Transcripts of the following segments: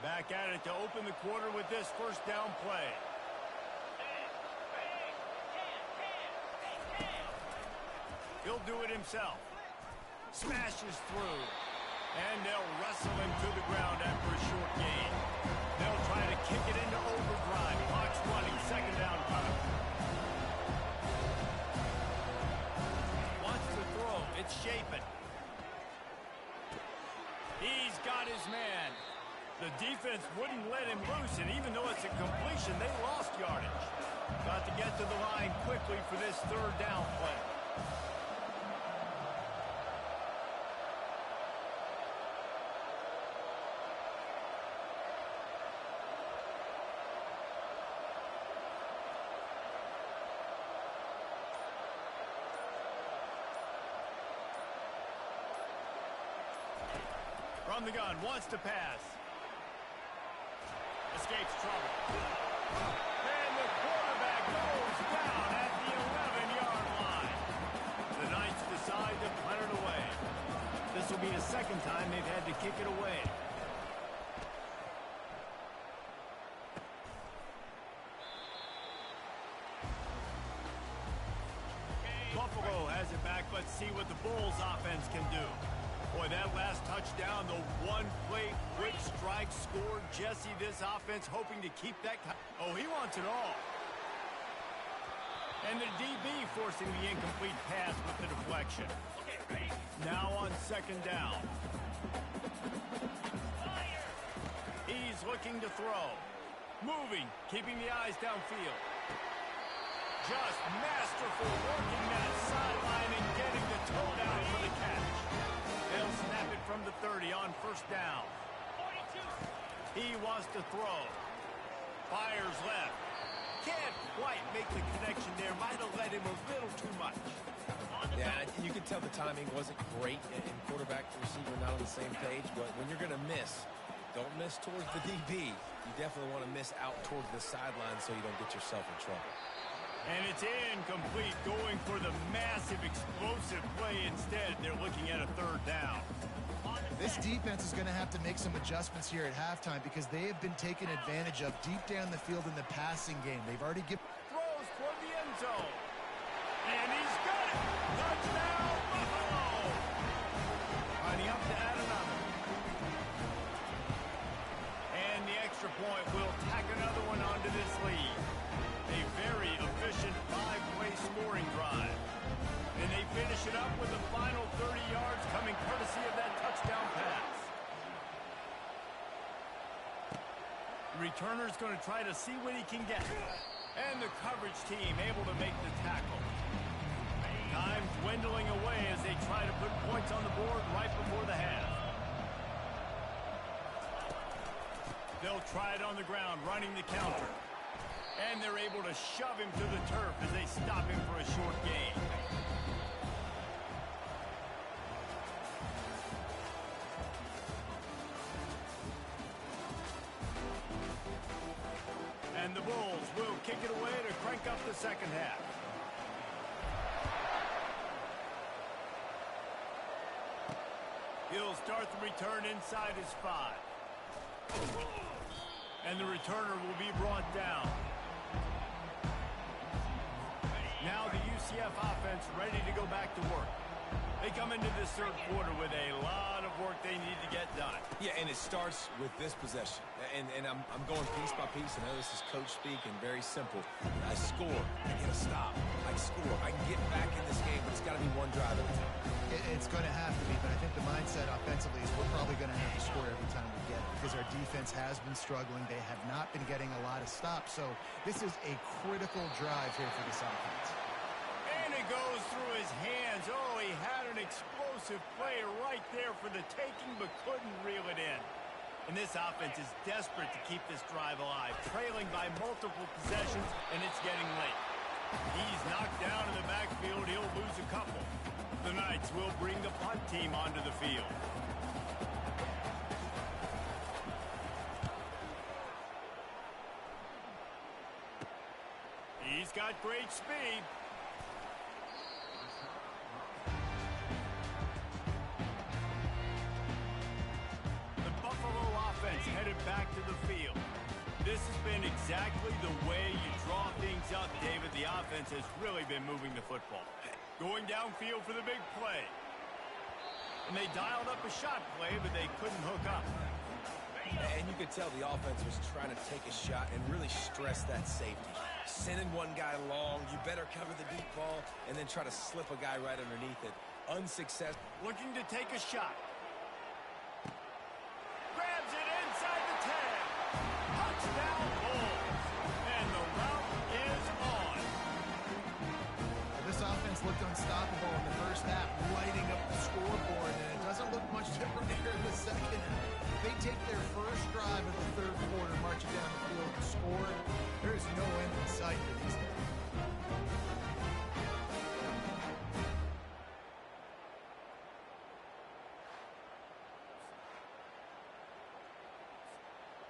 Back at it to open the quarter with this first down play. He'll do it himself. Smashes through. And they'll wrestle him to the ground after a short gain. They'll try to kick it into overdrive. Clock's running. Second down coming. Wants to throw. It's shaping. He's got his man. The defense wouldn't let him loose, and even though it's a completion, they lost yardage. Got to get to the line quickly for this third down play. From the gun, wants to pass. Escapes trouble. And the quarterback goes down at the 11-yard line. The Knights decide to punt it away. This will be the second time they've had to kick it away. Buffalo has it back. Let's see what the Bulls offense can do. Boy, that last touchdown, the one-play quick strike score. Jesse, this offense hoping to keep that. Oh, he wants it all. And the DB forcing the incomplete pass with the deflection. Now on second down. He's looking to throw. Moving, keeping the eyes downfield. Just masterful working that sideline and getting the toe down for the catch. They'll snap it from the 30 on first down. 42. He wants to throw. Fires left. Can't quite make the connection there. Might have let him a little too much. Yeah, you can tell the timing wasn't great, and quarterback and receiver not on the same page. But when you're going to miss, don't miss towards the DB. You definitely want to miss out towards the sideline so you don't get yourself in trouble. And it's incomplete, going for the massive, explosive play instead. They're looking at a third down. This defense is going to have to make some adjustments here at halftime because they have been taken advantage of deep down the field in the passing game. They've already given... Throws toward the end zone. And he's got it! Touchdown, Buffalo! Lining up to add another. And the extra point will tack another one onto this lead. A very efficient five-play scoring drive. And they finish it up with the final 30 yards coming courtesy of that touchdown pass. The returner's going to try to see what he can get. And the coverage team able to make the tackle. Time dwindling away as they try to put points on the board right before the half. They'll try it on the ground, running the counter. And they're able to shove him to the turf as they stop him for a short gain. And the Bulls will kick it away to crank up the second half. He'll start the return inside his 5. And the returner will be brought down. Now the UCF offense ready to go back to work. They come into this third quarter with a lot of work they need to get done. Yeah, and it starts with this possession. And I'm going piece by piece. I know this is coach speak and very simple. I score. I get a stop. I score. I can get back in this game, but it's got to be one drive at a time. It's going to have to be, but I think the mindset offensively is we're probably going to have to score every time we get it because our defense has been struggling. They have not been getting a lot of stops. So this is a critical drive here for this offense. And it goes through his hands. Oh, he had an explosive play right there for the taking, but couldn't reel it in. And this offense is desperate to keep this drive alive, trailing by multiple possessions, and it's getting late. He's knocked down in the backfield. He'll lose a couple. The Knights will bring the punt team onto the field. He's got great speed. The Buffalo offense headed went back to the field. This has been exactly the way you draw things up, David. The offense has really been moving the football. Going downfield for the big play. And they dialed up a shot play, but they couldn't hook up. And you could tell the offense was trying to take a shot and really stress that safety. Sending one guy long, you better cover the deep ball, and then try to slip a guy right underneath it. Unsuccessful. Looking to take a shot. Grabs it inside the 10. Touchdown Bulls. And the route is on. This offense looked unstoppable in the first half, lighting up the scoreboard, and it doesn't look much different here in the second half. They take their first drive of the third quarter, marching down the field and score. There is no end in sight for these guys.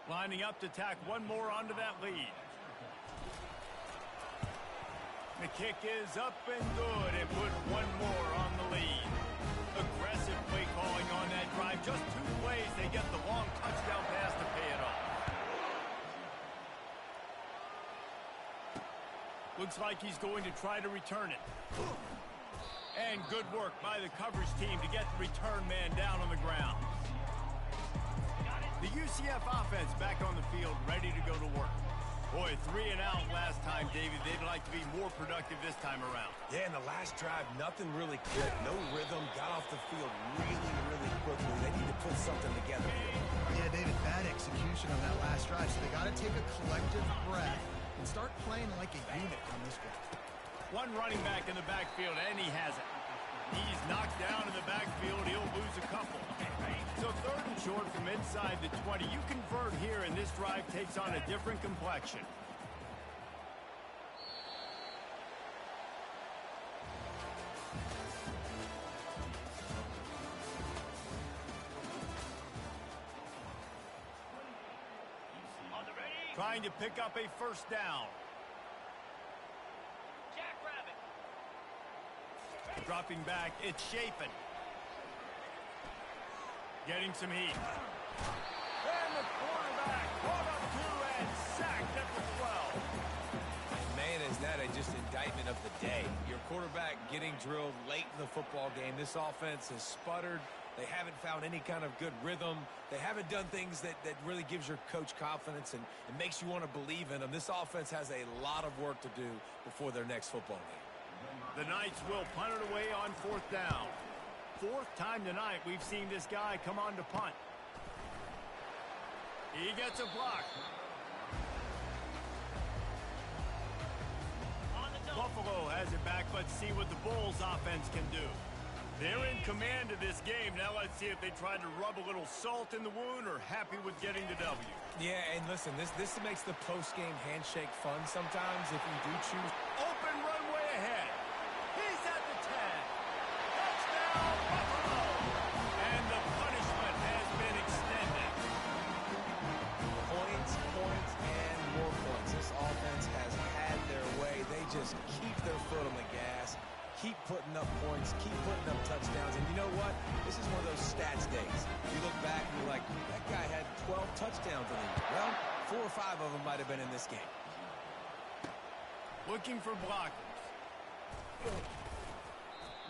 Lining up to tack one more onto that lead. The kick is up and good and put one more on the lead. Aggressive play calling on that drive. Just 2 plays, they get the long touchdown pass to pay it off. Looks like he's going to try to return it. And good work by the coverage team to get the return man down on the ground. The UCF offense back on the field, ready to go to work. Boy, 3 and out last time, Davey. They'd like to be more productive this time around. Yeah, in the last drive, nothing really clicked. No rhythm. Got off the field really quickly. They need to put something together here. Yeah, David, bad execution on that last drive. So they got to take a collective breath and start playing like a unit on this one. One running back in the backfield, and he has it. He's knocked down in the backfield. He'll lose a couple. So 3rd and short from inside the 20. You convert here, and this drive takes on a different complexion. Trying to pick up a first down. Dropping back, it's Chafin. Getting some heat. And the quarterback caught up 2 and sacked at the 12. Man, is that just indictment of the day. Your quarterback getting drilled late in the football game. This offense has sputtered. They haven't found any kind of good rhythm. They haven't done things that really gives your coach confidence and makes you want to believe in them. This offense has a lot of work to do before their next football game. The Knights will punt it away on 4th down. 4th time tonight we've seen this guy come on to punt. He gets a block. Buffalo has it back. Let's see what the Bulls offense can do. They're in command of this game. Now let's see if they try to rub a little salt in the wound or happy with getting the W. Yeah, and listen, this makes the post-game handshake fun sometimes if you do choose. Open runway ahead. He's at the 10. Touchdown, Buffalo. And the punishment has been extended. Points, and more points. This offense has had their way. They just keep their foot on the gas. Keep putting up points, keep putting up touchdowns, and you know what? This is one of those stats days. You look back and you're like, that guy had 12 touchdowns in the year. Well, 4 or 5 of them might have been in this game. Looking for blockers.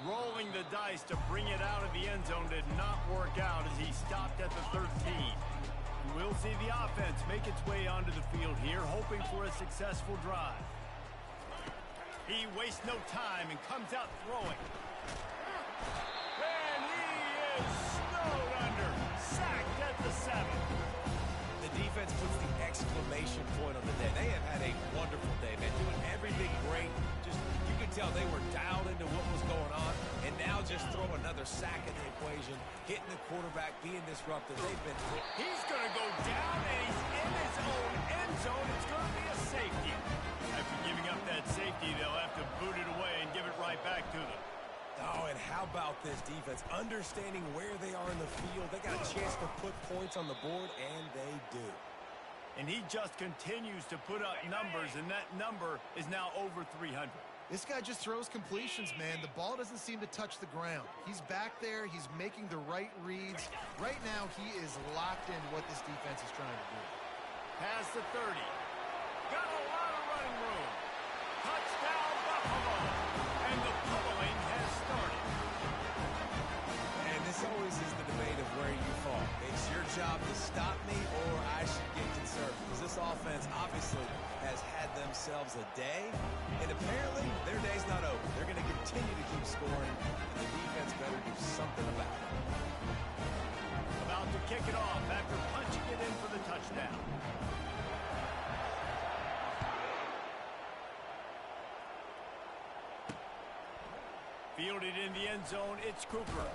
Rolling the dice to bring it out of the end zone did not work out as he stopped at the 13. We'll see the offense make its way onto the field here, hoping for a successful drive. He wastes no time and comes out throwing. And he is snowed under. Sacked at the 7. The defense puts the exclamation point on the day. They have had a wonderful day, man. Doing everything great. Just, you could tell they were dialed into what was going on. And now just throw another sack in the equation. Hitting the quarterback, being disruptive. They've been... He's going to go down, and he's in his own end zone. It's going to be a safety. After giving up that safety, they'll have to boot it away and give it right back to them. Oh, and how about this defense? Understanding where they are in the field. They got a chance to put points on the board, and they do. And he just continues to put up numbers, and that number is now over 300. This guy just throws completions, man. The ball doesn't seem to touch the ground. He's back there. He's making the right reads. Right now, he is locked into what this defense is trying to do. Past the 30. Got a lot of running room. Touchdown, Buffalo. And the pummeling has started. And this always is the debate of where you fall. It's your job to stop me or I should get conservative. Because this offense obviously has had themselves a day. And apparently their day's not over. They're going to continue to keep scoring. And the defense better do something about it. About to kick it off after punching it in for the touchdown. Fielded in the end zone, it's Cooper.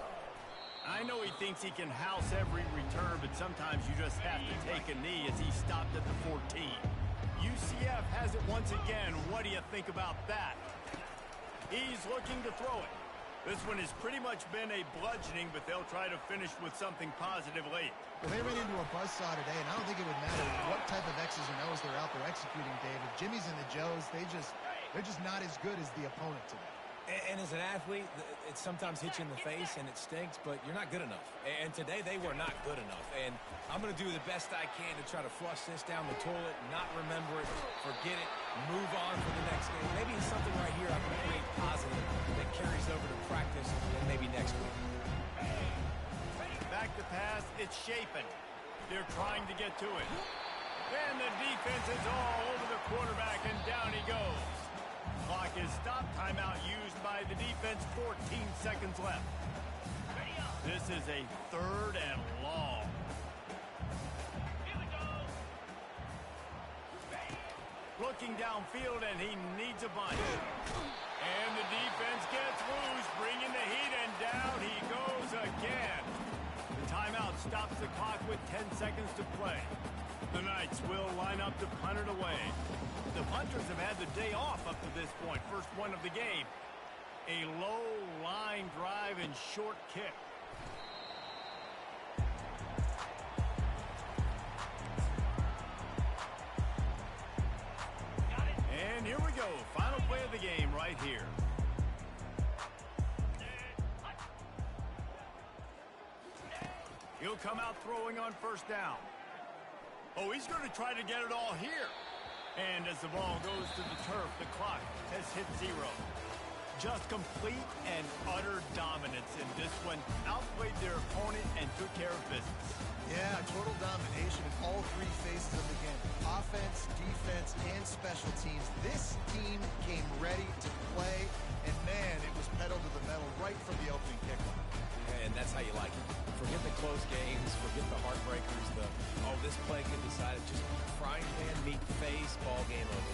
I know he thinks he can house every return, but sometimes you just have to take a knee as he stopped at the 14. UCF has it once again. What do you think about that? He's looking to throw it. This one has pretty much been a bludgeoning, but they'll try to finish with something positive late. Well, they ran into a buzzsaw today, and I don't think it would matter what type of X's and O's they're out there executing, David. Jimmy's and the Joes, they're just not as good as the opponent today. And as an athlete, it sometimes hits you in the face and it stinks, but you're not good enough. And today they were not good enough. And I'm going to do the best I can to try to flush this down the toilet, not remember it, forget it, move on for the next game. Maybe it's something right here I can create positive that carries over to practice and maybe next week. Back to pass, it's Chapin. They're trying to get to it. And the defense is all over the quarterback, and down he goes. Clock is stopped. Timeout used by the defense. 14 seconds left. This is a 3rd and long. Looking downfield, and he needs a bunch. And the defense gets loose, bringing the heat, and down he goes again. The timeout stops the clock with 10 seconds to play. The Knights will line up to punt it away. The punters have had the day off up to this point. First one of the game. A low line drive and short kick. And here we go. Final play of the game right here. He'll come out throwing on first down. Oh, he's going to try to get it all here. And as the ball goes to the turf, the clock has hit 0. Just complete and utter dominance in this one. Outplayed their opponent and took care of business. Yeah, total domination in all 3 phases of the game. Offense, defense, and special teams. This team came ready to play, and man, it was pedal to the metal right from the opening kickoff. And that's how you like it. Forget the close games, forget the heartbreakers, this play can decide it. Just frying pan, meat face, ball game over.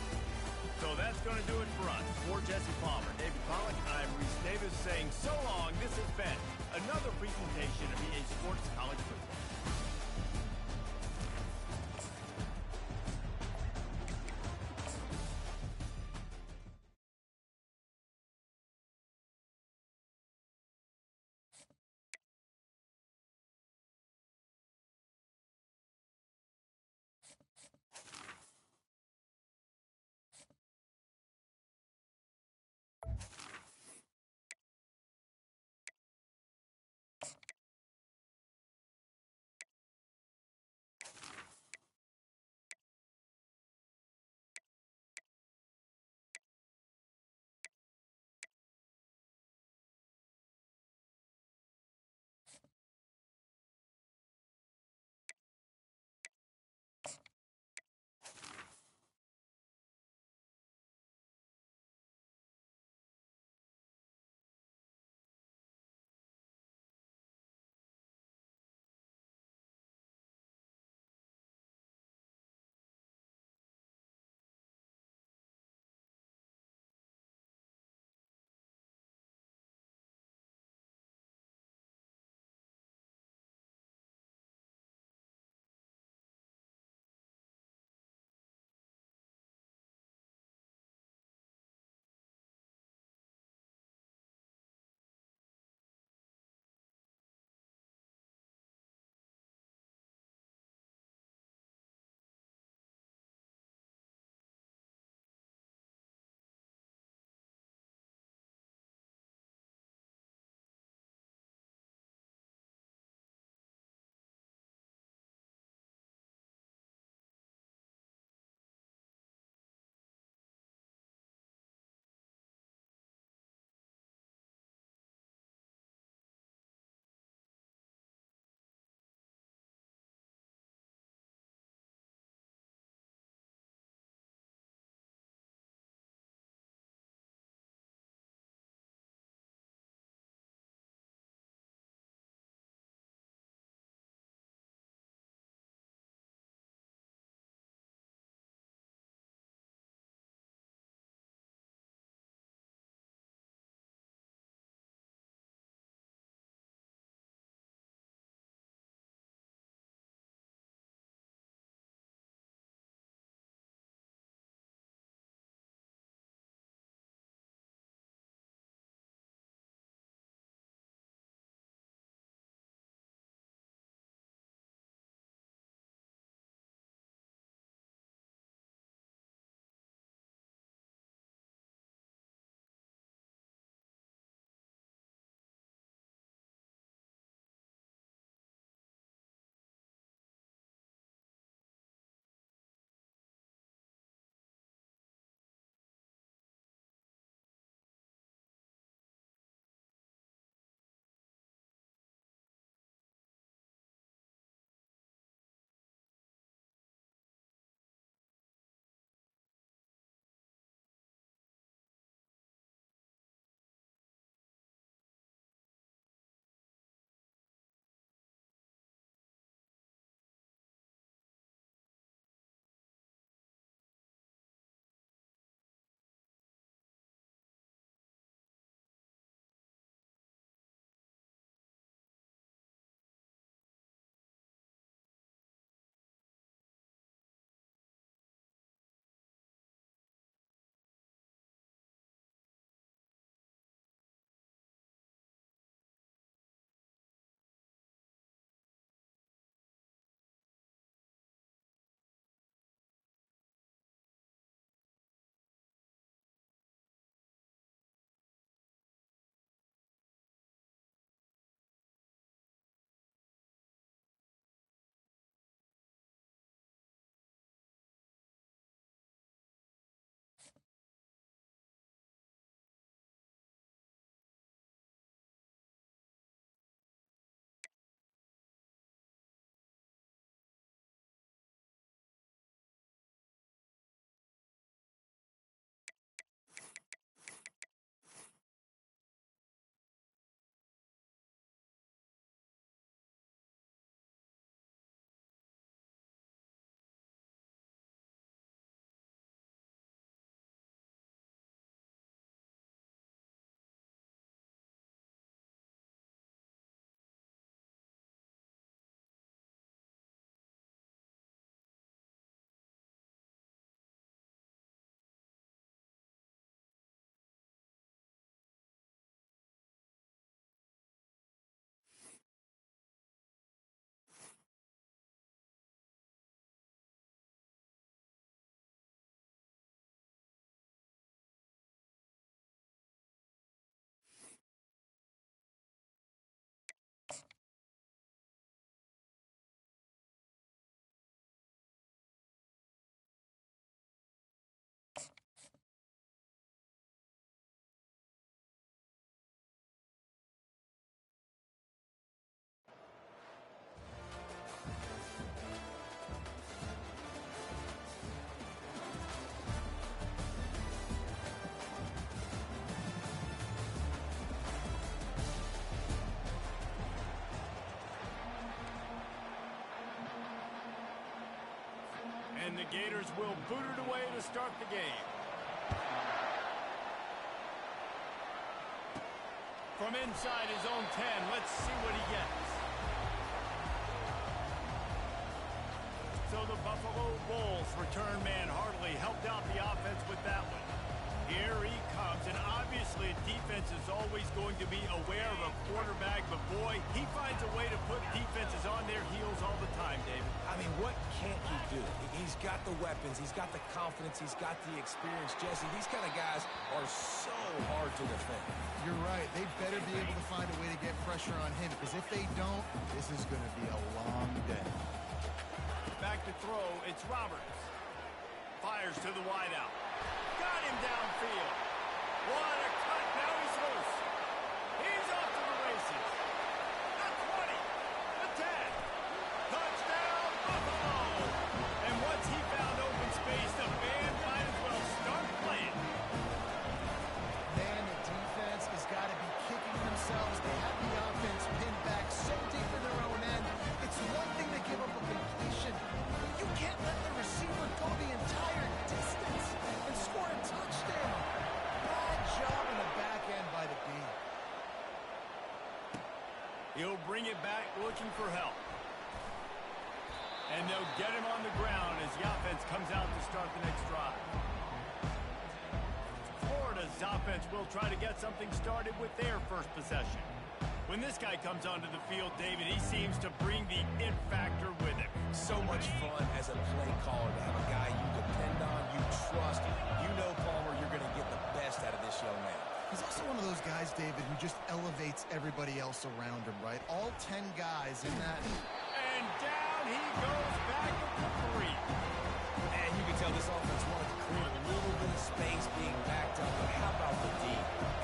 So that's going to do it for us. For Jesse Palmer, David Pollack, I'm Reese Davis saying so long. This has been another presentation of EA Sports College Football. And the Gators will boot it away to start the game. From inside his own 10, let's see what he gets. So the Buffalo Bulls return man hardly helped out the offense with that one. Here he comes, and obviously defense is always going to be aware of a quarterback, but boy, he finds a way to put defenses on their heels all the time, David. I mean, what can't he do? He's got the weapons, he's got the confidence, he's got the experience. Jesse, these kind of guys are so hard to defend. You're right. They better be able to find a way to get pressure on him, because if they don't, this is going to be a long day. Back to throw, it's Roberts. Fires to the wideout. Got him downfield. What a cut, now he's loose. He's off to the races. The 20, the 10. Touchdown, Buffalo. And once he found open space, the band might as well start playing. Man, the defense has got to be kicking themselves. They have the offense pinned back so deep in their own end. It's one thing to give up a completion, but you can't let the receiver go the entire distance and score a touchdown. Bad job in the back end by the D. He'll bring it back looking for help. And they'll get him on the ground as the offense comes out to start the next drive. Florida's offense will try to get something started with their first possession. When this guy comes onto the field, David, he seems to bring the it factor with him. So much fun as a play caller to have a guy you depend on, you trust. You know, Palmer, you're going to get the best out of this young man. He's also one of those guys, David, who just elevates everybody else around him, right? All 10 guys in that. And down he goes back at the 3. And you can tell this offense wanted to create a little bit of space being backed up. But how about the D?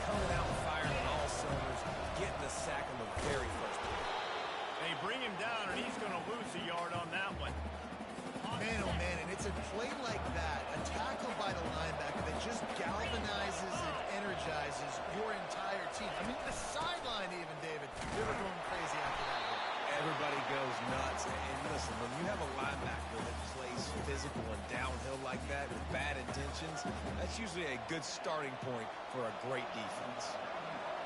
Coming out and firing on all cylinders, getting the sack on the very first play. They bring him down, and he's going to lose a yard on that one. Man, oh man, and it's a play like that, a tackle by the linebacker that just galvanizes and energizes your entire team. I mean, the sideline even, David, they were going crazy after that one. Everybody goes nuts. And listen, when you have a linebacker that plays physical and downhill like that with bad intentions, that's usually a good starting point for a great defense.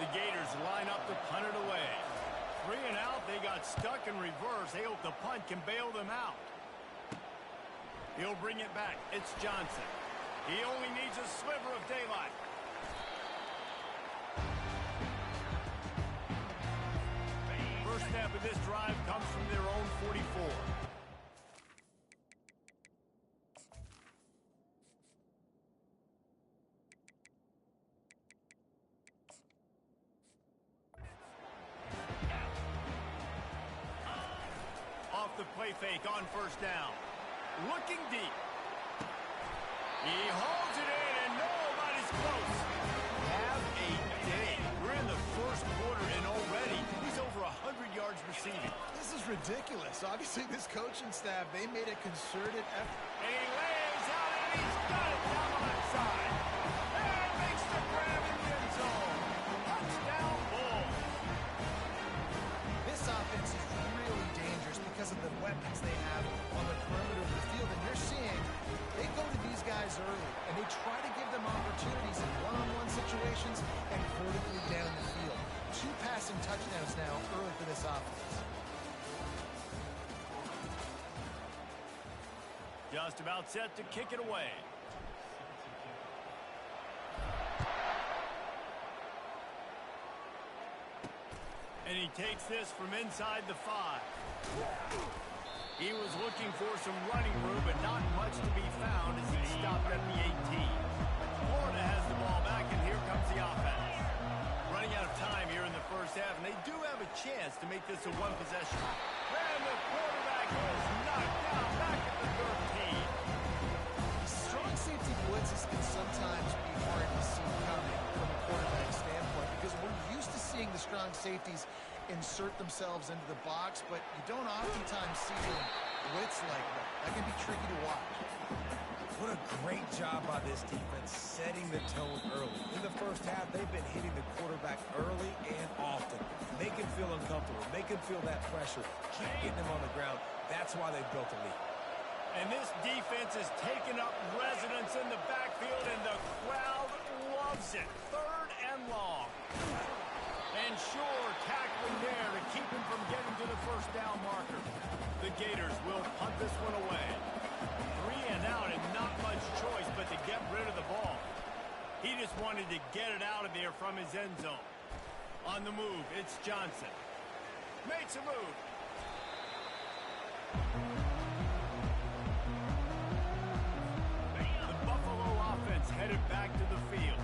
The Gators line up to punt it away. 3 and out, they got stuck in reverse. They hope the punt can bail them out. He'll bring it back. It's Johnson. He only needs a sliver of daylight. First snap of this drive comes from their own 44. Off the play fake on first down. Looking deep. He holds it in, and nobody's close. Have a day. We're in the first quarter, and already he's over 100 yards receiving. This is ridiculous. Obviously, this coaching staff, they made a concerted effort. And he lays out, and he's got it down the left side. And makes the grab in the end zone. Touchdown, Bulls. This offense is really dangerous because of the weapons they have on the perimeter of the field. And you're seeing they go to these guys early, and they try to give them opportunities in one-on-one situations and vertically down the field. 2 passing touchdowns now early for this offense. Just about set to kick it away. And he takes this from inside the 5. He was looking for some running room, but not much to be found as he stopped at the 18. Florida has the ball back, and here comes the offense. Running out of time here in the first half, and they do have a chance to make this a one possession. And the quarterback is knocked down back at the 13. Strong safety blitzes can sometimes be hard to see coming from a quarterback standpoint because we're used to seeing the strong safeties insert themselves into the box, but you don't oftentimes see them blitz like that. That can be tricky to watch. What a great job by this defense setting the tone early. In the first half, they've been hitting the quarterback early and often. Make him feel uncomfortable. Make him feel that pressure. Keep getting him on the ground. That's why they built a lead. And this defense has taken up residence in the backfield, and the crowd loves it. 3rd and long. And sure, tackling there to keep him from getting to the first down marker. The Gators will punt this one away. 3 and out, and not much choice but to get rid of the ball. He just wanted to get it out of there from his end zone. On the move, it's Johnson. Makes a move. The Buffalo offense headed back to the field.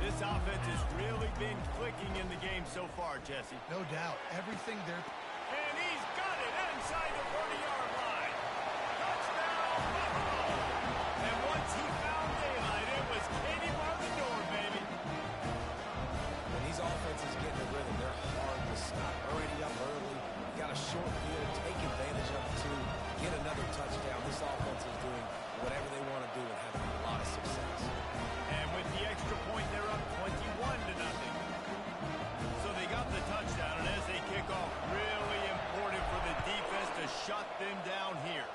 This offense has really been clicking in the game so far, Jesse. No doubt. Everything there. And he's got it inside the 40-yard line. Touchdown, Buffalo! And once he found daylight, it was Katie bar the door, baby. When these offenses get in the rhythm, they're hard to stop. Already up early, got a short field, take advantage of it too, get another touchdown. This offense is doing whatever they want to do and having a lot of success. And with the extra point, they're up 21-0. So they got the touchdown, and as they kick off, really important for the defense to shut them down here.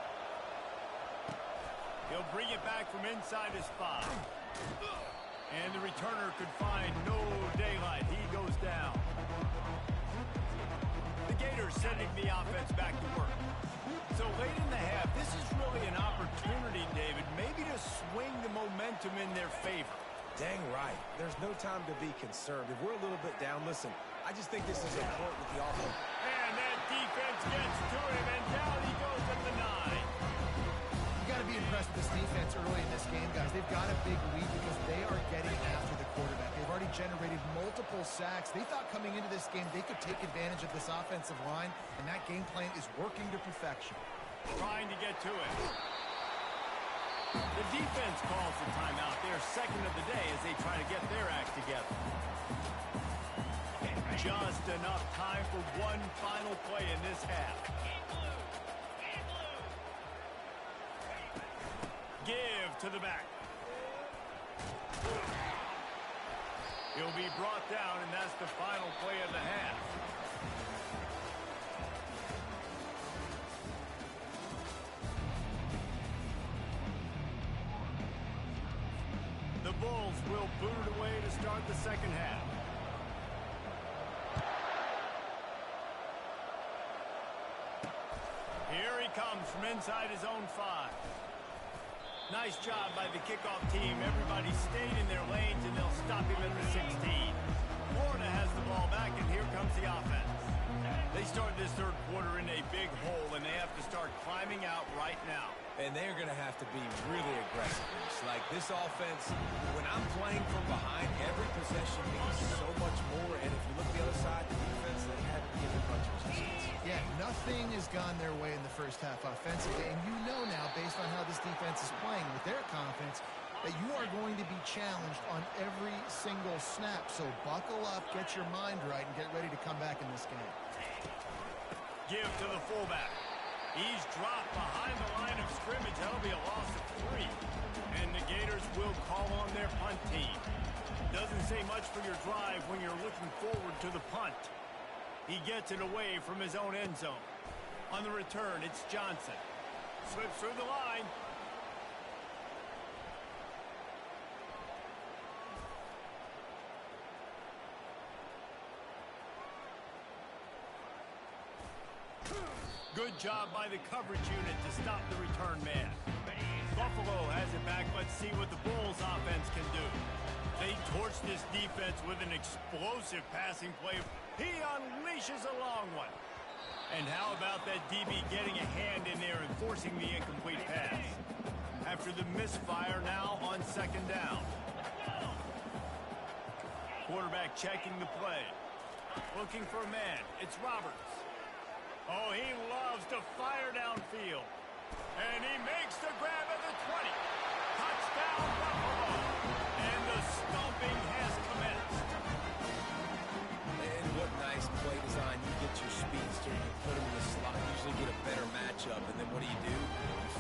He'll bring it back from inside his 5. And the returner could find no daylight. He goes down. The Gators sending the offense back to work. So late in the half, this is really an opportunity, David, maybe to swing the momentum in their favor. Dang right. There's no time to be concerned. If we're a little bit down, listen, I just think this is important with the offense. And that defense gets to him, and down he goes at the 9. You got to be impressed with this defense early in this game, guys. They've got a big lead because they are getting after the quarterback. They've already generated multiple sacks. They thought coming into this game they could take advantage of this offensive line, and that game plan is working to perfection. Trying to get to it. The defense calls the timeout. They're second of the day as they try to get their act together. Just enough time for one final play in this half. Give to the back. He'll be brought down, and that's the final play of the half. The Bulls will boot it away to start the second half. Here he comes from inside his own 5. Nice job by the kickoff team. Everybody stayed in their lanes, and they'll stop him at the 16. Florida has the ball back, and here comes the offense. They start this third quarter in a big hole, and they have to start climbing out right now. And they're going to have to be really aggressive. Like this offense, when I'm playing from behind, every possession means so much more. And if you look at the other side, the defense, they haven't given much resistance. Yeah, nothing has gone their way in the first half offensively. And you know now, based on how this defense is playing with their confidence, that you are going to be challenged on every single snap. So buckle up, get your mind right, and get ready to come back in this game. Give to the fullback. He's dropped behind the line of scrimmage. That'll be a loss of 3. And the Gators will call on their punt team. Doesn't say much for your drive when you're looking forward to the punt. He gets it away from his own end zone. On the return, it's Johnson. Slips through the line. Good job by the coverage unit to stop the return man. Buffalo has it back. Let's see what the Bulls offense can do. They torch this defense with an explosive passing play. He unleashes a long one. And how about that DB getting a hand in there and forcing the incomplete pass? After the misfire, now on second down. Quarterback checking the play. Looking for a man. It's Roberts. Oh, he loves to fire downfield. And he makes the grab at the 20. Touchdown, Buffalo. And the stomping has commenced. And what nice play design. You get your speedster, you put him in the slot, usually get a better matchup. And then what do? You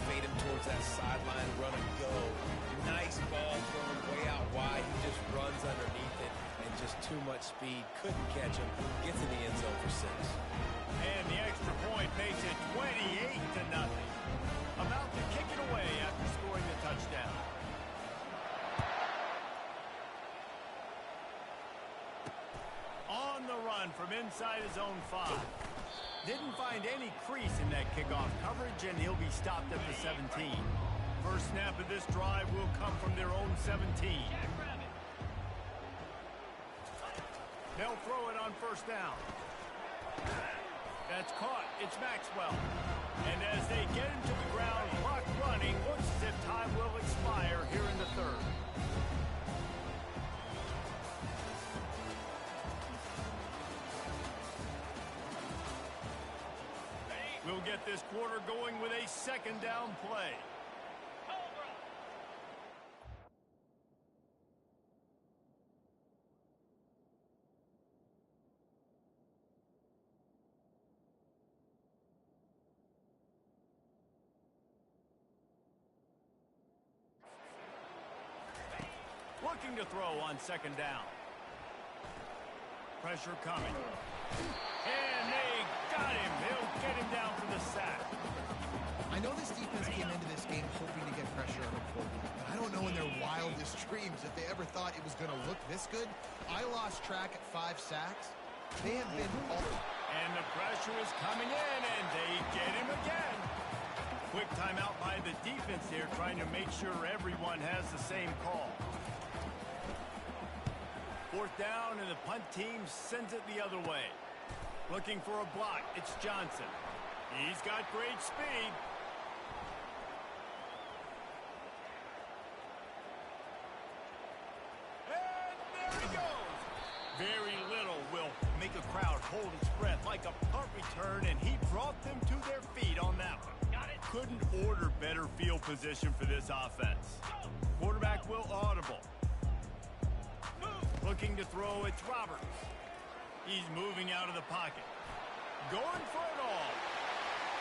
fade him towards that sideline, run and go. Nice ball thrown way out wide. He just runs underneath it. And just too much speed. Couldn't catch him. Gets in the end zone for 6. And the extra point makes it 28-0. About to kick inside his own 5. Didn't find any crease in that kickoff coverage, and he'll be stopped at the 17. First snap of this drive will come from their own 17. They'll throw it on first down. That's caught. It's Maxwell. And as they get into the ground, clock running, looks as if time will expire here in the third. We'll get this quarter going with a second down play. Looking to throw on second down. Pressure coming. And they got him. They'll get him down for the sack. I know this defense came into this game hoping to get pressure on the quarterback, but I don't know in their wildest dreams if they ever thought it was going to look this good. I lost track at 5 sacks. They have been all... And the pressure is coming in, and they get him again. Quick timeout by the defense here, trying to make sure everyone has the same call. Fourth down, and the punt team sends it the other way. Looking for a block. It's Johnson. He's got great speed. And there he goes. Very little will make a crowd hold its breath like a punt return, and he brought them to their feet on that one. Got it. Couldn't order better field position for this offense. Quarterback will audible. Looking to throw, it's Roberts. He's moving out of the pocket. Going for it all.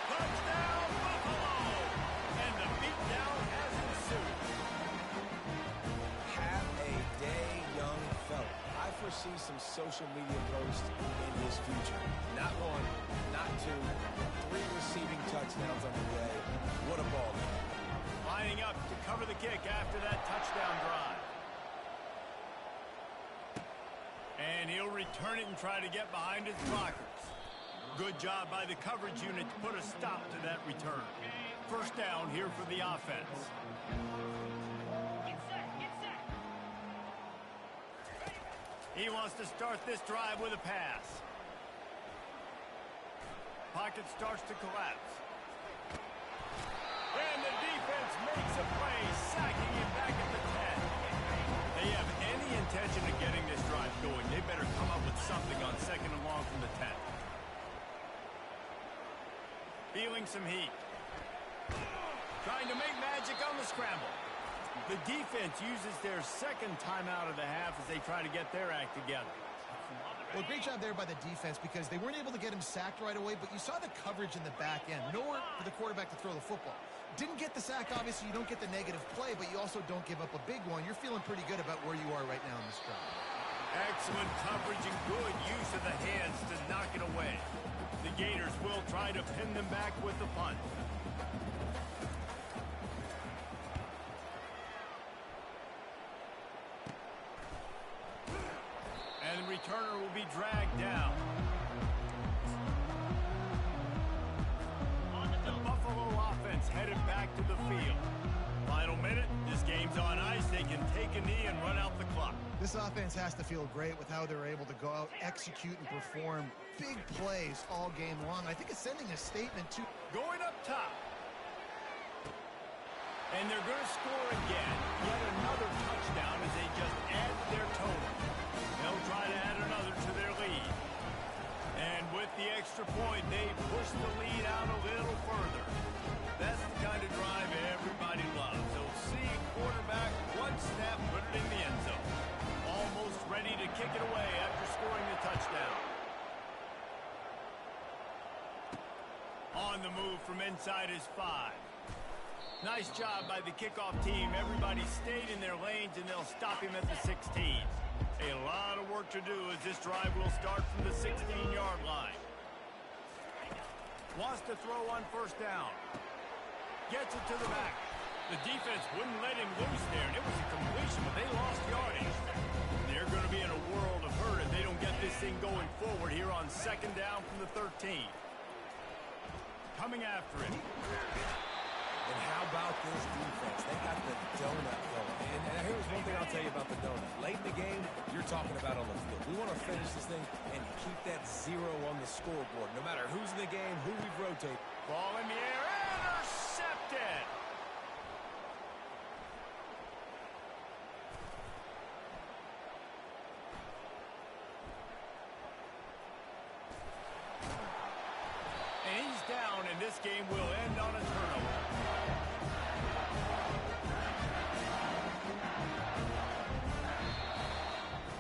Touchdown, Buffalo! And the beatdown has ensued. Have a day, young fella. I foresee some social media posts in his future. Not 1, not 2, 3 receiving touchdowns on the day. What a ball. Lining up to cover the kick after that touchdown drive. And he'll return it and try to get behind his blockers. Good job by the coverage unit to put a stop to that return. First down here for the offense. He wants to start this drive with a pass. Pocket starts to collapse. And the defense makes a play, sacking him back at the 10. They have any intention of getting this drive going, they better come up with something on second and long from the 10. Feeling some heat. Trying to make magic on the scramble. The defense uses their second timeout of the half as they try to get their act together. Well, great job there by the defense because they weren't able to get him sacked right away, but you saw the coverage in the back end. Nowhere for the quarterback to throw the football. Didn't get the sack, obviously. You don't get the negative play, but you also don't give up a big one. You're feeling pretty good about where you are right now in this drive. Excellent coverage and good use of the hands to knock it away. The Gators will try to pin them back with the punt. And the returner will be dragged down. The Buffalo offense headed back to the field. Final minute. This game's on ice. They can take a knee and run out the clock. This offense has to feel great with how they're able to go out, execute, and perform big plays all game long. I think it's sending a statement to... Going up top. And they're going to score again. Yet another touchdown as they just add to their total. They'll try to add another to their lead. And with the extra point, they push the lead out a little further. That's the kind of drive everybody loves. They'll see quarterback, one snap, put it in the end zone. Almost ready to kick it away after scoring the touchdown. On the move from inside his 5. Nice job by the kickoff team. Everybody stayed in their lanes, and they'll stop him at the 16. A lot of work to do as this drive will start from the 16-yard line. Wants to throw on first down. Gets it to the back. The defense wouldn't let him loose there, and it was a completion, but they lost yardage. They're going to be in a world of hurt if they don't get this thing going forward here on second down from the 13. Coming after it. And how about this defense? They got the donut going. And here's one thing I'll tell you about the donut. Late in the game, you're talking about on the field. We want to finish this thing and keep that 0 on the scoreboard. No matter who's in the game, who we rotate. Ball in the air, intercepted. And he's down, and this game will end on a turnover.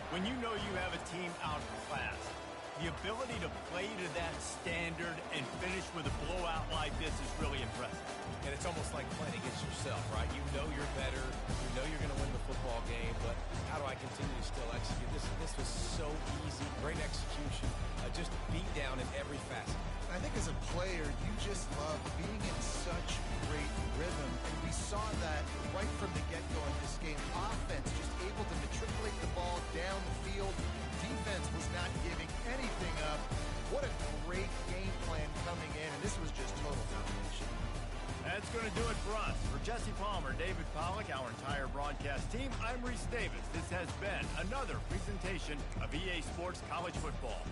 When you know you have a team outclassed, the ability to play to that standard and finish with a blowout like this is really impressive. And it's almost like playing against yourself, right? You know you're better. You know you're going to win the football game, but how do I continue to still execute? This was so easy. Great execution. Just beat down in every facet. I think as a player, you just love being in such great rhythm. And we saw that right from the get-go in this game. Offense just able to matriculate the ball down the field. Defense was not giving anything up. What a great game plan coming in. And this was just total domination. That's going to do it for us. For Jesse Palmer, David Pollack, our entire broadcast team, I'm Reese Davis. This has been another presentation of EA Sports College Football.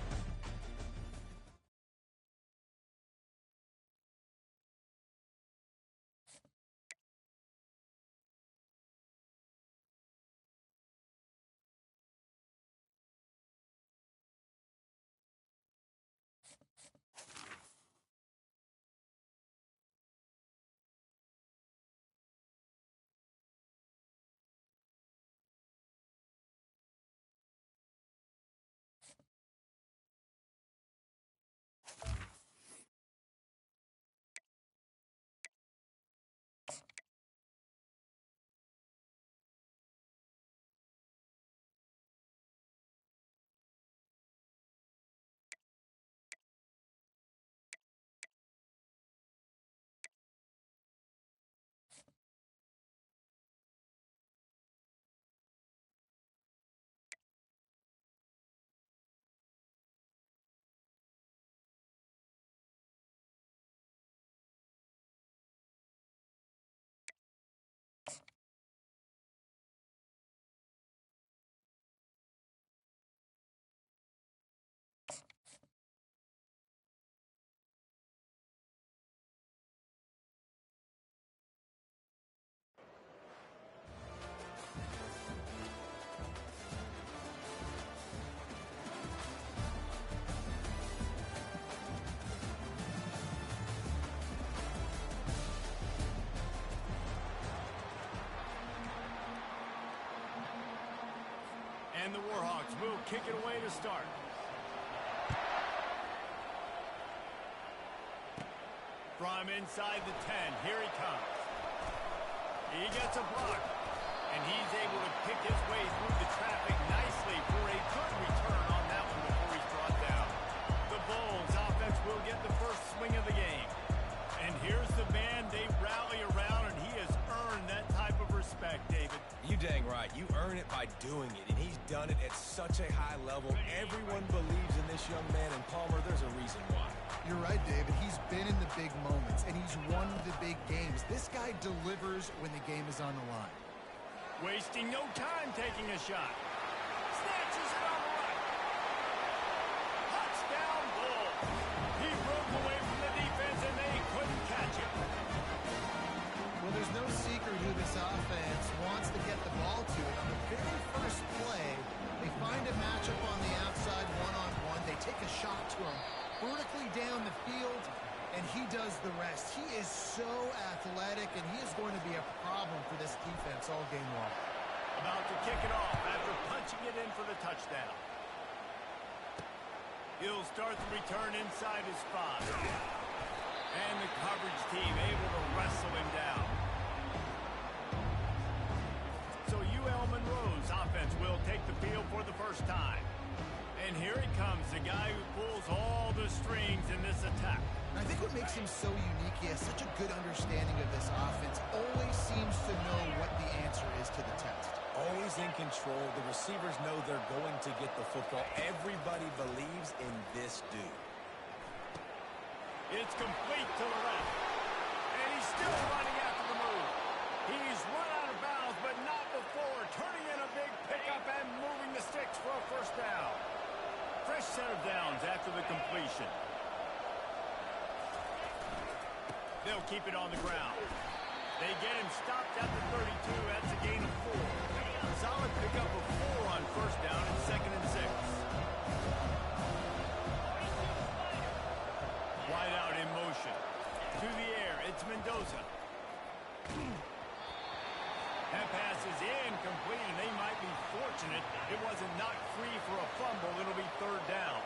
And the Warhawks will kick it away to start. From inside the 10, here he comes. He gets a block, and he's able to pick his way through the traffic nicely for a good return on that one before he's brought down. The Bulls offense will get the first swing of the game. And here's the band they rally around, and he has earned that type of respect, David. You dang right. You earn it by doing it, and he's done it at such a high level. Everyone believes in this young man, and Palmer, there's a reason why. You're right, David. He's been in the big moments, and he's won the big games. This guy delivers when the game is on the line. Wasting no time taking a shot. Snatches it on the right. Touchdown, Bulls. He broke away from the defense, and they couldn't catch him. Well, there's no secret who this offense wants to get the ball to. And on the very first play, they find a matchup on the outside one-on-one. They take a shot to him vertically down the field, and he does the rest. He is so athletic, and he is going to be a problem for this defense all game long. About to kick it off after punching it in for the touchdown. He'll start the return inside his spot. And the coverage team able to wrestle him down. So UL Monroe's offense will take the field for the first time. And here he comes, the guy who pulls all the strings in this attack. I think what makes him so unique, he has such a good understanding of this offense, always seems to know what the answer is to the test. always in control. The receivers know they're going to get the football. Everybody believes in this dude. It's complete to the left. And he's still running after the move. He's run out of bounds, but not before turning in a big pickup and moving the sticks for a first down. Fresh set of downs after the completion. They'll keep it on the ground. They get him stopped at the 32. That's a gain of 4. Solid pickup of 4 on first down and 2nd and 6. Wide out in motion. To the air, it's Mendoza. That pass is incomplete, and they might be fortunate it wasn't knocked free for a fumble. It'll be 3rd down.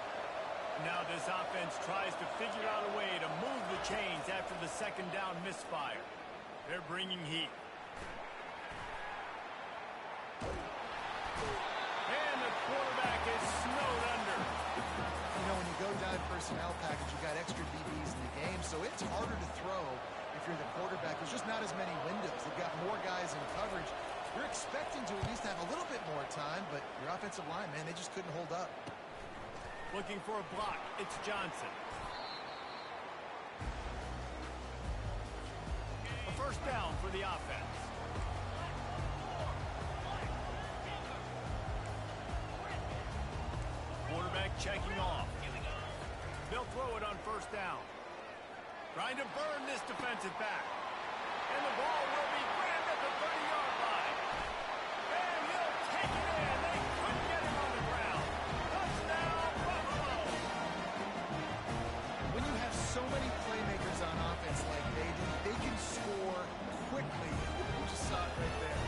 Now this offense tries to figure out a way to move the chains after the 2nd down misfire. They're bringing heat. And the quarterback is snowed under. You know, when you go dive personnel package, you got extra DBs in the game, so it's harder to throw if you're the quarterback. There's just not as many windows. They've got more guys in coverage. You're expecting to at least have a little bit more time, but your offensive line, man, they just couldn't hold up. Looking for a block. It's Johnson. A first down for the offense. Quarterback checking off. They'll throw it on first down. Trying to burn this defensive back. And the ball will be grabbed at the 30-yard line. And he'll take it in. They couldn't get him on the ground. Touchdown, Buffalo! When you have so many playmakers on offense like they do, they can score quickly. You just saw it right there.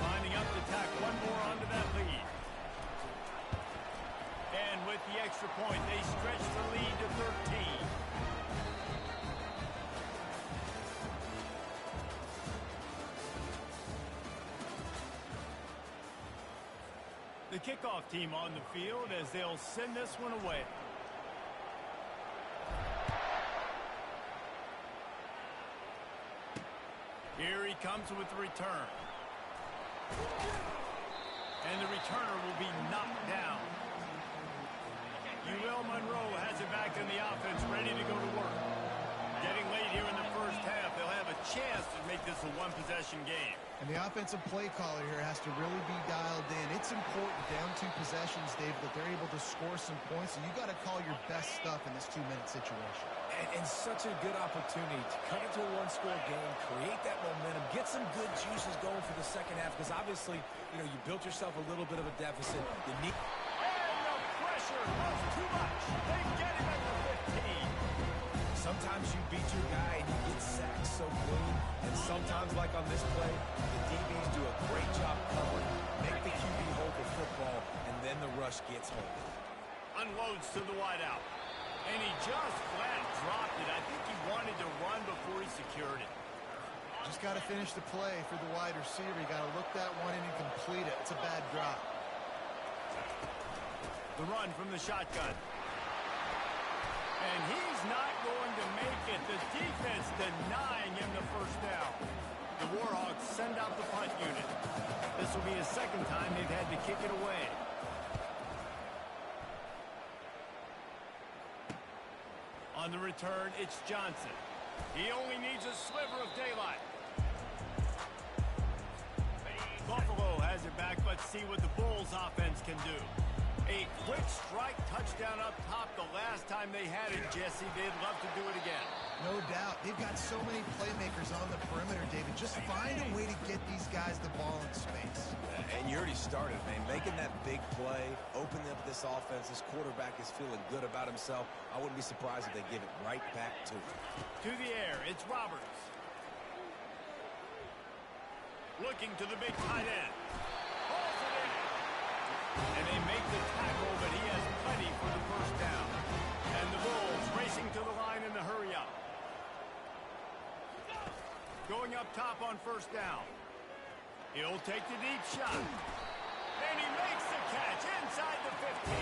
Lining up to tack one more onto that lead. And with the extra point, they stretch the lead to 13. The kickoff team on the field as they'll send this one away. Here he comes with the return. And the returner will be knocked down. Will Monroe has it back in the offense, ready to go to work. Getting late here in the first half, they'll have a chance to make this a one-possession game. And the offensive play caller here has to really be dialed in. It's important down 2 possessions, Dave, that they're able to score some points, and you got to call your best stuff in this 2-minute situation. And such a good opportunity to cut into a one-score game, create that momentum, get some good juices going for the second half, because obviously, you know, you built yourself a little bit of a deficit. You need... And the pressure was too much. They get him at the 15. Sometimes you beat your guy and you get sacked so clean, and sometimes, like on this play, the DBs do a great job covering, make the QB hold the football, and then the rush gets home. Unloads to the wideout. And he just flat dropped it. I think he wanted to run before he secured it. Just got to finish the play for the wide receiver. You got to look that one in and complete it. It's a bad drop. The run from the shotgun. And he's not going to make it. The defense denying him the first down. The Warhawks send out the punt unit. This will be his second time they've had to kick it away. On the return, it's Johnson. He only needs a sliver of daylight. Buffalo has it back. Let's see what the Bulls offense can do. A quick strike touchdown up top the last time they had it, Jesse. They'd love to do it again. No doubt. They've got so many playmakers on the perimeter, David. Just find a way to get these guys the ball in space. And you already started, man. Making that big play, opening up this offense. This quarterback is feeling good about himself. I wouldn't be surprised if they give it right back to him. To the air, it's Roberts. Looking to the big tight end. Pulls it in. And they make the tackle, but he has plenty for the first down. And the Bulls racing to the line in the hurry-up. Going up top on first down. He'll take the deep shot. And he makes the catch inside the 15.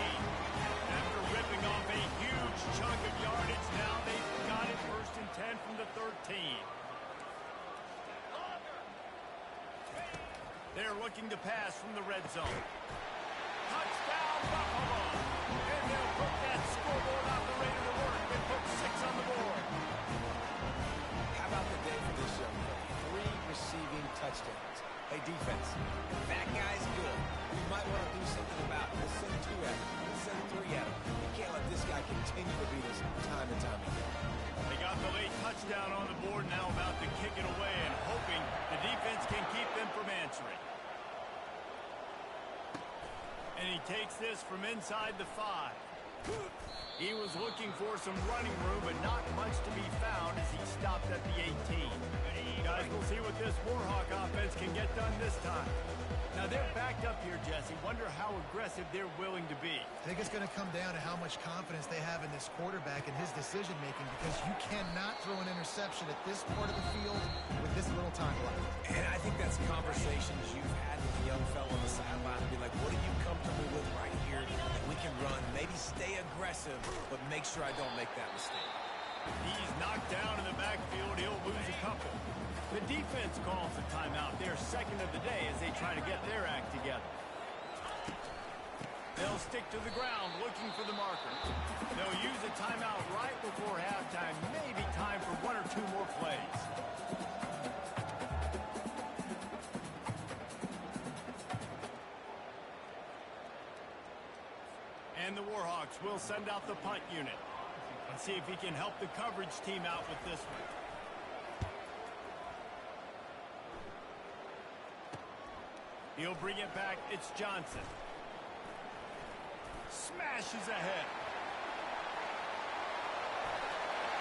After ripping off a huge chunk of yardage, now they've got looking to pass from the red zone. Touchdown, Buffalo! And they'll put that scoreboard operator to work and put 6 on the board. How about the day for this young man? 3 receiving touchdowns. Hey, defense, if that guy's good, we might want to do something about it. Let's send 2 at him. Let's send 3 at him. We can't let this guy continue to beat us time and time again. They got the late touchdown on the board, now about to kick it away and hoping the defense can keep them from answering. And he takes this from inside the 5. He was looking for some running room, but not much to be found as he stopped at the 18. Guys, we'll see what this Warhawk offense can get done this time. Now, they're backed up here, Jesse. Wonder how aggressive they're willing to be. I think it's going to come down to how much confidence they have in this quarterback and his decision-making, because you cannot throw an interception at this part of the field with this little time left. And I think that's conversations you've had with the young fellow on the sideline and be like, what are you comfortable with right here that we can run? Maybe stay aggressive, but make sure I don't make that mistake. He's knocked down in the backfield. He'll lose a couple. The defense calls a timeout. Their second of the day as they try to get their act together. They'll stick to the ground looking for the marker. They'll use a timeout right before halftime. Maybe time for 1 or 2 more plays. And the Warhawks will send out the punt unit. Let's see if he can help the coverage team out with this one. He'll bring it back. It's Johnson. Smashes ahead.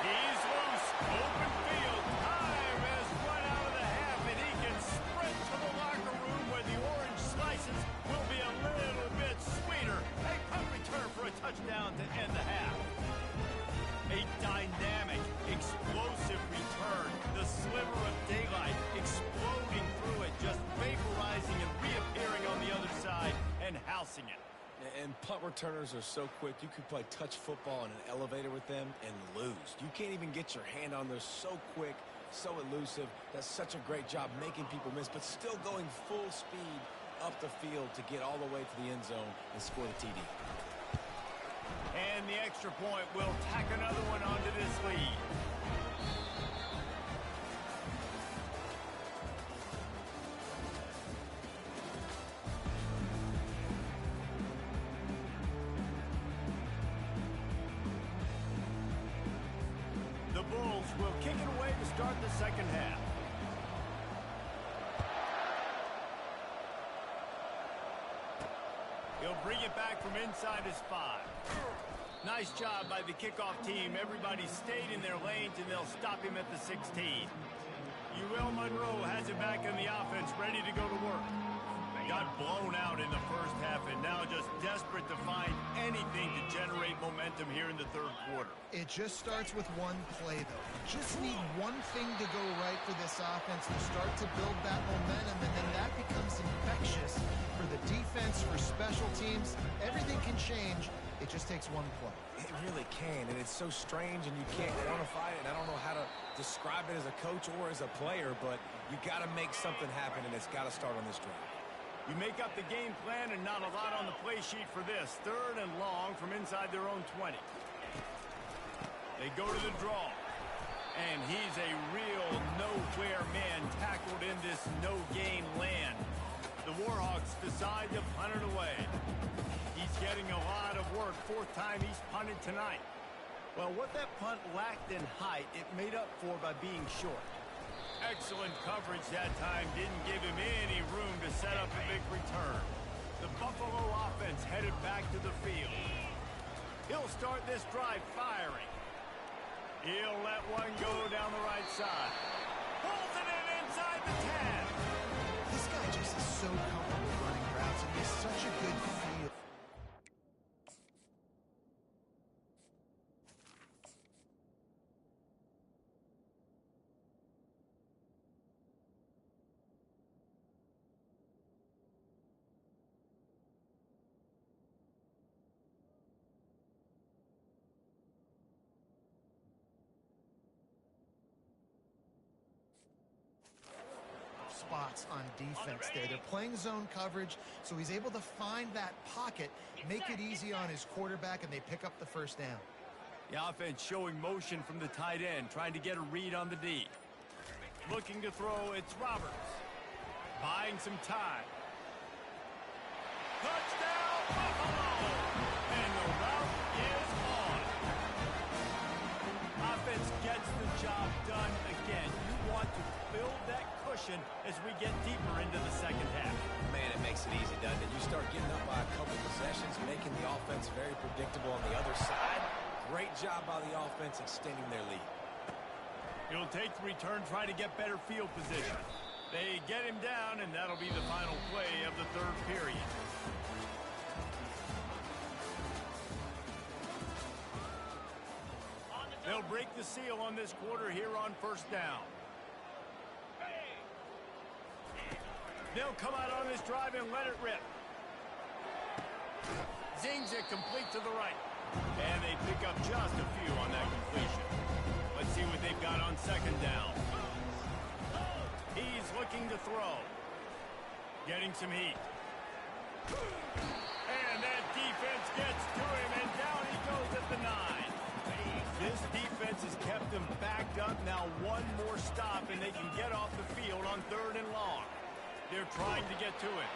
He's loose. Open field. Time has run out of the half, and he can sprint to the locker room where the orange slices will be a little bit sweeter. A punt return for a touchdown to end the half. A dynamic, explosive return. The sliver of daylight exploding through it, just vaporizing and reappearing on the other side and housing it. And punt returners are so quick. You could play touch football in an elevator with them and lose. You can't even get your hand on them. So quick, so elusive. Does such a great job making people miss, but still going full speed up the field to get all the way to the end zone and score the TD. And the extra point will tack another one onto this lead. The Bulls will kick it away to start the second half. He'll bring it back from inside his 5. Nice job by the kickoff team. Everybody stayed in their lanes, and they'll stop him at the 16. Ewell Monroe has it back in the offense, ready to go to work. Got blown out in the first half, and now just desperate to find anything to generate momentum here in the third quarter. It just starts with one play, though. You just need one thing to go right for this offense to start to build that momentum, and then that becomes infectious for the defense, for special teams. Everything can change. It just takes one play. It really can, and it's so strange, and you can't quantify it, and I don't know how to describe it as a coach or as a player, but you got to make something happen, and it's got to start on this drive. You make up the game plan, and not a lot on the play sheet for this. 3rd and long from inside their own 20. They go to the draw. And he's a real nowhere man tackled in this no-gain land. The Warhawks decide to punt it away. He's getting a lot of work. 4th time he's punted tonight. Well, what that punt lacked in height, it made up for by being short. Excellent coverage that time. Didn't give him any room to set up a big return. The Buffalo offense headed back to the field. He'll start this drive firing. He'll let one go down the right side. Pulls it in inside the 10. This guy just is so comfortable running routes, and he has such a good feel. spots on defense there. They're playing zone coverage, so he's able to find that pocket, make it easy on his quarterback, and they pick up the first down. The offense showing motion from the tight end, trying to get a read on the D. Looking to throw, it's Roberts. Buying some time. Touchdown, Buffalo! And the route is on. Offense gets the job done again. You want to build that cushion as we get deeper into the second half. Man, it makes it easy, doesn't it? You start getting up by a couple possessions, making the offense very predictable on the other side. Great job by the offense extending their lead. He'll take the return, try to get better field position. They get him down, and that'll be the final play of the third period. They'll break the seal on this quarter here on first down. They'll come out on this drive and let it rip. Zings it complete to the right. And they pick up just a few on that completion. Let's see what they've got on second down. He's looking to throw. Getting some heat. And that defense gets to him, and down he goes at the 9. This defense has kept them backed up. Now one more stop, and they can get off the field on 3rd and long. They're trying to get to him.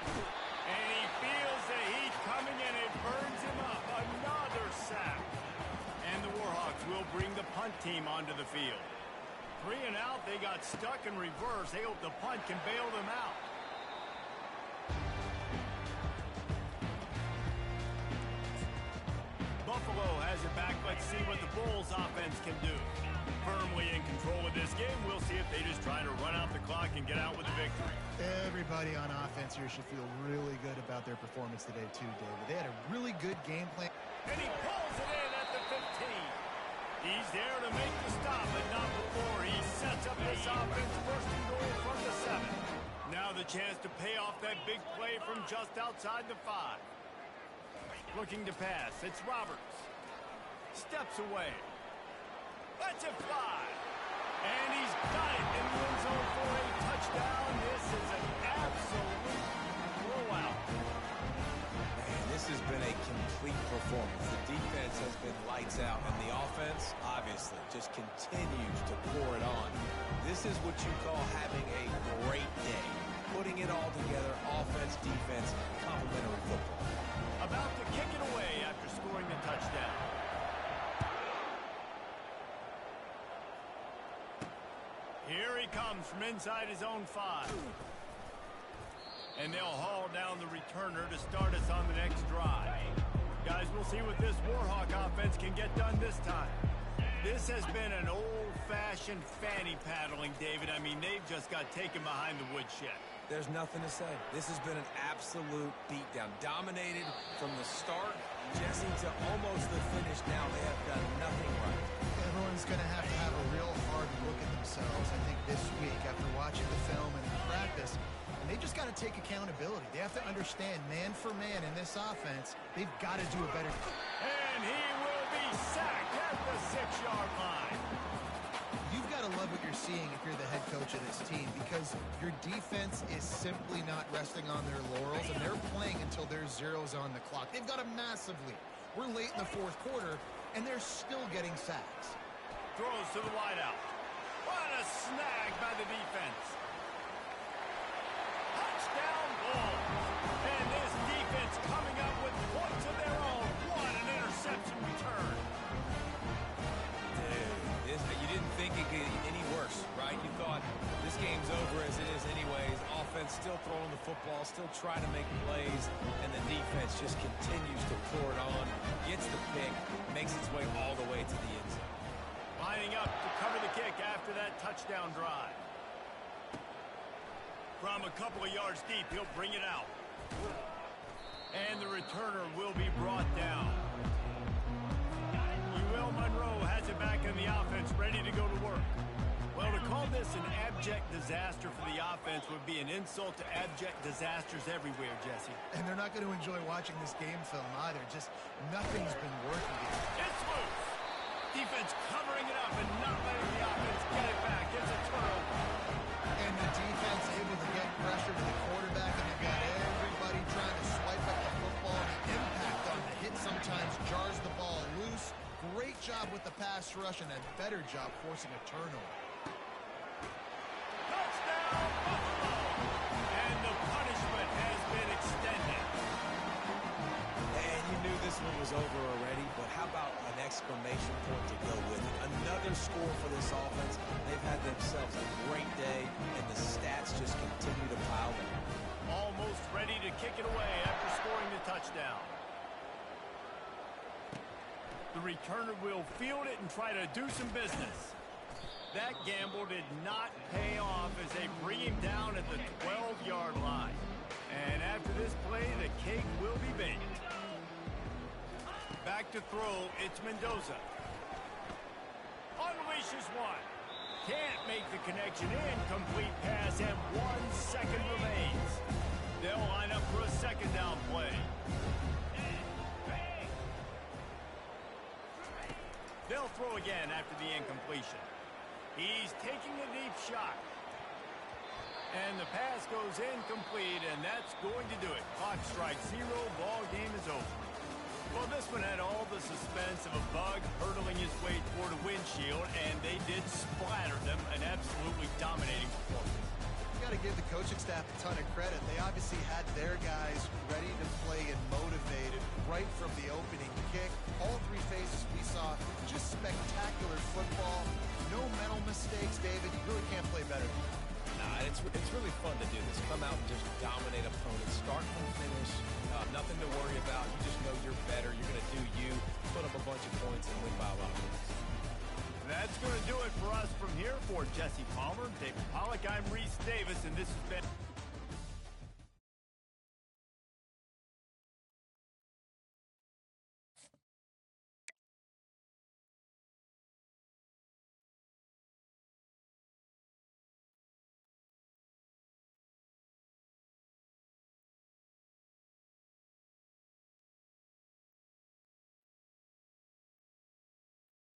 And he feels the heat coming, and it burns him up. Another sack. And the Warhawks will bring the punt team onto the field. 3 and out, they got stuck in reverse. They hope the punt can bail them out. Buffalo has it back. Let's see what the Bulls offense can do. Firmly in control of this game. We'll see if they just try to run out the clock and get out with a victory. Everybody on offense here should feel really good about their performance today too, David. They had a really good game plan. And he pulls it in at the 15. He's there to make the stop, but not before he sets up this offense first and goal from the 7. Now the chance to pay off that big play from just outside the 5. Looking to pass. It's Roberts. Steps away. Lets it fly. And he's got it in the end zone for a touchdown. This is an absolute blowout. Man, this has been a complete performance. The defense has been lights out, and the offense, obviously, just continues to pour it on. This is what you call having a great day. Putting it all together, offense, defense, complementary football. About to kick it away after scoring the touchdown. Here he comes from inside his own 5. And they'll haul down the returner to start us on the next drive. Guys, we'll see what this Warhawk offense can get done this time. This has been an old-fashioned fanny paddling, David. I mean, they've just got taken behind the woodshed. There's nothing to say. This has been an absolute beatdown. Dominated from the start, Jesse, to almost the finish now. They have done nothing right. Everyone's going to have a real hard look at themselves, I think, this week after watching the film and in practice. And they just got to take accountability. They have to understand, man for man in this offense, they've got to do a better job. And he will be sacked at the 6-yard line. You've got to love what you're seeing if you're the head coach of this team, because your defense is simply not resting on their laurels, and they're playing until there's zeros on the clock. They've got a massive lead. We're late in the 4th quarter, and they're still getting sacks. Throws to the wideout. What a snag by the defense. Touchdown Bulls. And this defense coming up with points of their own. What an interception return. Dude, you didn't think it could get any worse, right? You thought this game's over as it is anyways. Offense still throwing the football, still trying to make plays, and the defense just continues to pour it on, gets the pick, makes its way all the way to the end zone. Lining up to cover the kick after that touchdown drive. From a couple of yards deep, he'll bring it out. And the returner will be brought down. Will Monroe has it back in the offense, ready to go to work. Well, to call this an abject disaster for the offense would be an insult to abject disasters everywhere, Jesse. And they're not going to enjoy watching this game film either. Just nothing's been working here. It's loose. Defense covering it up and not letting the offense get it back. It's a turnover. And the defense able to get job with the pass rush and a better job forcing a turnover. Touchdown, Buffalo! And the punishment has been extended. And you knew this one was over already, but how about an exclamation point to go with it? Another score for this offense. They've had themselves a great day, and the stats just continue to pile up. Almost ready to kick it away after scoring the touchdown. The returner will field it and try to do some business. That gamble did not pay off as they bring him down at the 12-yard line. And after this play, the cake will be baked. Back to throw, it's Mendoza. Unleashes one. Can't make the connection. Incomplete pass, and 1 second remains. They'll line up for a second down play. They'll throw again after the incompletion. He's taking a deep shot. And the pass goes incomplete, and that's going to do it. Clock strikes 0, ball game is over. Well, this one had all the suspense of a bug hurtling his way toward a windshield, and they did splatter them, an absolutely dominating performance. You got to give the coaching staff a ton of credit. They obviously had their guys ready to play and motivated right from the opening kick. All three phases we saw, just spectacular football. No mental mistakes, David. You really can't play better. Nah, it's really fun to do this. Come out and just dominate opponents, start from finish. Nothing to worry about. You just know you're better. You're going to do you, put up a bunch of points, and win by a lot of points. That's going to do it for us from here. For Jesse Palmer, David Pollack, I'm Reese Davis, and this has been...